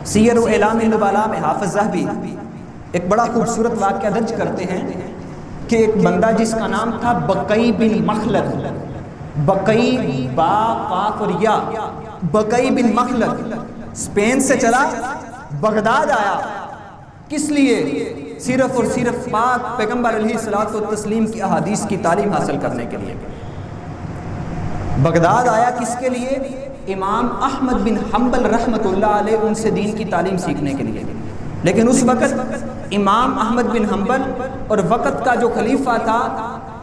سیر و اعلام النبلاء میں حافظ ذہبی ایک بڑا خوبصورت واقعہ درج کرتے ہیں کہ ایک بندہ جس کا نام تھا بقی بن مخلد، بقی با قاف اور یا، بقی بن مخلد اسپین سے چلا بغداد آیا، کس لیے؟ صرف اور صرف پاک پیغمبر علیہ الصلوۃ والتسلیم کی احادیث کی تعلیم حاصل کرنے کے لیے بغداد آیا۔ کس کے لیے؟ امام احمد بن حنبل رحمۃ اللہ علیہ ان سے دین کی تعلیم سیکھنے کے لیے۔ لیکن اس وقت امام احمد بن حنبل اور وقت کا جو خلیفہ تھا،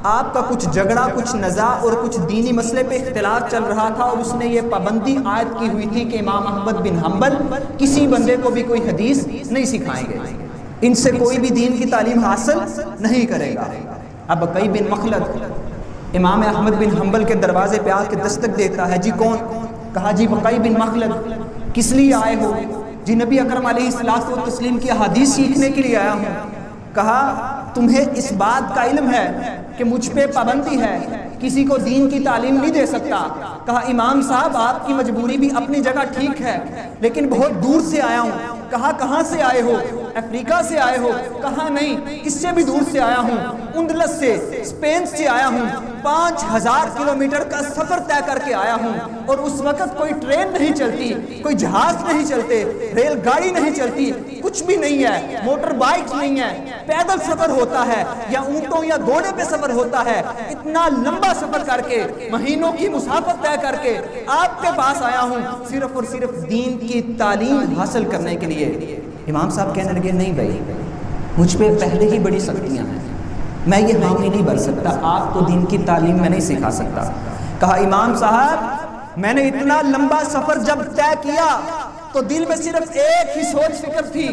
آپ کا کچھ جھگڑا، کچھ نزاع اور کچھ دینی مسئلے پہ اختلاف چل رہا تھا، اور اس نے یہ پابندی عائد کی ہوئی تھی کہ امام احمد بن حنبل کسی بندے کو بھی کوئی حدیث نہیں سکھائیں گے، ان سے کوئی بھی دین کی تعلیم حاصل نہیں کرے گا۔ اب بقی بن مخلد امام احمد بن حنبل کے دروازے پہ آ کے دستک دیتا ہے۔ جی کون؟ کہا جی بقی بن مخلد، کس لیے آئے ہو؟ جی نبی اکرم علیہ الصلوۃ والتسلیم کی احادیث سیکھنے کے لیے آیا ہوں۔ کہا تمہیں اس بات کا علم ہے کہ مجھ پہ پابندی ہے، کسی کو دین کی تعلیم نہیں دے سکتا۔ کہا امام صاحب آپ کی مجبوری بھی اپنی جگہ ٹھیک ہے، لیکن بہت دور سے آیا ہوں۔ کہا کہاں سے آئے ہو؟ افریقہ سے آئے ہو؟ کہا نہیں، اس سے بھی دور سے آیا ہوں، اندلس سے، اسپین سے آیا ہوں، 5000 کلومیٹر کا سفر طے کر کے آیا ہوں، اور اس وقت کوئی ٹرین نہیں چلتی، کوئی جہاز نہیں چلتے، ریل گاڑی نہیں چلتی، کچھ بھی نہیں ہے، موٹر بائک نہیں ہے، پیدل سفر ہوتا ہے یا اونٹوں یا گھوڑے پہ سفر ہوتا ہے۔ اتنا لمبا سفر کر کے، مہینوں کی مسافت طے کر کے آپ کے پاس آیا ہوں، صرف اور صرف دین کی تعلیم حاصل کرنے کے لیے۔ امام صاحب کہنے لگے نہیں بھائی، مجھ پہ پہلے ہی بڑی سختیاں ہیں، میں یہ حامی نہیں بن سکتا، آپ کو دین کی تعلیم میں نہیں سکھا سکتا۔ کہا امام صاحب میں نے اتنا لمبا سفر جب طے کیا تو دل میں صرف ایک ہی سوچ فکر تھی،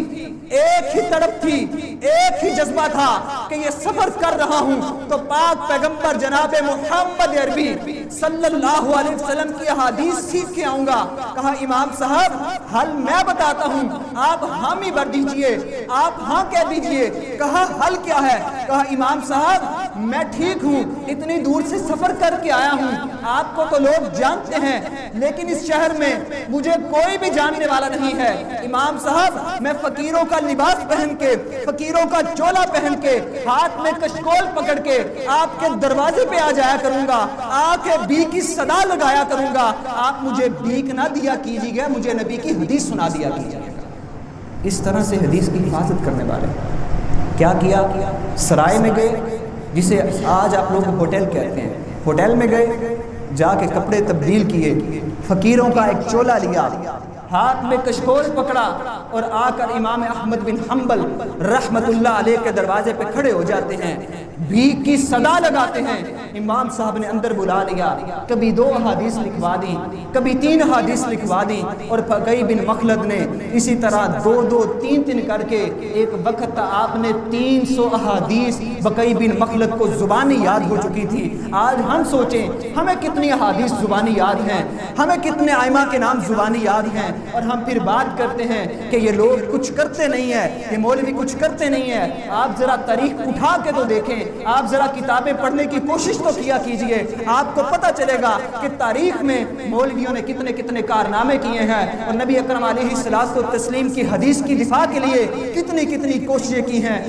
ایک ہی تڑپ تھی، ایک ہی جذبہ تھا کہ یہ سفر کر رہا ہوں تو پاک پیغمبر جناب محمد عربی صلی اللہ علیہ وسلم کی احادیث سیکھ کے آؤں گا۔ کہا امام صاحب حل میں بتاتا ہوں، آپ حامی بھر دیجئے، آپ ہاں کہہ دیجئے۔ کہا حل کیا ہے؟ کہا امام صاحب میں ٹھیک ہوں، اتنی دور سے سفر کر کے آیا ہوں، آپ کو تو لوگ جانتے ہیں، لیکن اس شہر میں مجھے کوئی بھی جاننے والا نہیں ہے۔ امام صاحب میں فقیروں کا لباس پہن کے، فقیروں کا چولا پہن کے، ہاتھ میں کشکول پکڑ کے آپ کے دروازے پہ آ جایا کروں گا، آ کے بی کی صدا لگایا کروں گا، آپ مجھے بیک نہ دیا کیجیے گا، مجھے نبی کی حدیث سنا دیا کیجیے گا۔ اس طرح سے حدیث کی حفاظت کرنے والے کیا کیا؟ سرائے میں گئے، جسے آج آپ لوگ ہوٹل کہتے ہیں، ہوٹل میں گئے، جا کے کپڑے تبدیل کیے، فقیروں کا ایک چولا لیا، ہاتھ میں کشکول پکڑا، اور آ کر امام احمد بن حنبل رحمت اللہ علیہ کے دروازے پہ کھڑے ہو جاتے ہیں، بھیک کی صدا لگاتے ہیں۔ امام صاحب نے اندر بلا لیا، کبھی 2 احادیث لکھوا دی، کبھی 3 احادیث لکھوا دی، اور بقی بن مخلد نے اسی طرح 2 3 کر کے ایک وقت آپ نے 300 احادیث بقی بن مخلد کو زبانی یاد ہو چکی تھی۔ آج ہم سوچیں ہمیں کتنی احادیث زبانی یاد ہیں، ہمیں کتنے ائمہ کے نام زبانی یاد ہیں، اور ہم پھر بات کرتے ہیں کہ یہ لوگ کچھ کرتے نہیں ہیں، یہ مولوی کچھ کرتے نہیں ہیں۔ آپ ذرا تاریخ اٹھا کے تو دیکھیں، آپ ذرا کتابیں پڑھنے کی کوشش تو کیا کیجئے، آپ کو پتہ چلے گا کہ تاریخ میں مولویوں نے کتنے کارنامے کیے ہیں، اور نبی اکرم علیہ الصلوۃ والتسلیم کی حدیث کی دفاع کے لیے کتنی کوششیں کی ہیں۔